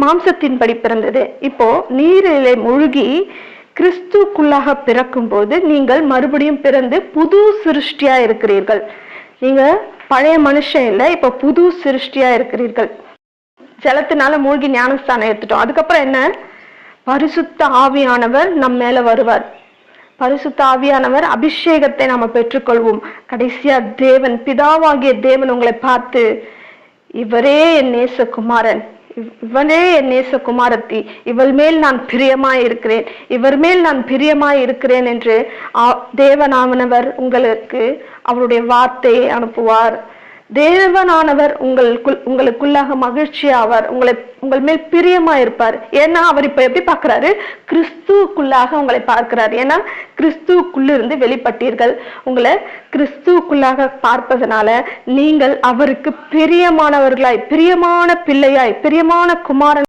மாம்சத்தின்படி பிறந்தது. இப்போ நீரிலே மூழ்கி கிறிஸ்துக்குள்ளாக பிறக்கும் போது நீங்கள் மறுபடியும் பிறந்து புது சிருஷ்டியா இருக்கிறீர்கள். நீங்க பழைய மனுஷன் இல்லை, இப்ப புது சிருஷ்டியா இருக்கிறீர்கள். ஜலத்தினால மூழ்கி ஞானஸ்தானம் எடுத்துட்டோம். அதுக்கப்புறம் என்ன? பரிசுத்த ஆவியானவர் நம் மேல வருவார். பரிசுத்த ஆவியானவர் அபிஷேகத்தை நாம பெற்றுக்கொள்வோம். கடைசியா தேவன், பிதாவாகிய தேவன் உங்களை பார்த்து, இவரே என் நேசகுமாரன், இவனே என் நேசகுமாரத்தி, இவள் மேல் நான் பிரியமாய் இருக்கிறேன், இவர் மேல் நான் பிரியமாய் இருக்கிறேன் என்று தேவனானவர் உங்களுக்கு அவருடைய வார்த்தையை அனுப்புவார். தேவனானவர் உங்களுக்குள்ளாக மகிழ்ச்சி ஆவார், உங்கள் மேல் பிரியமா இருப்பார். ஏன்னா அவர் இப்ப எப்படி பார்க்கிறாரு? கிறிஸ்துக்குள்ளாக உங்களை பார்க்கிறார். ஏன்னா கிறிஸ்துக்குள்ளிருந்து வெளிப்பட்டீர்கள். உங்களை கிறிஸ்துக்குள்ளாக பார்ப்பதனால நீங்கள் அவருக்கு பிரியமானவர்களாய், பிரியமான பிள்ளையாய், பிரியமான குமாரன்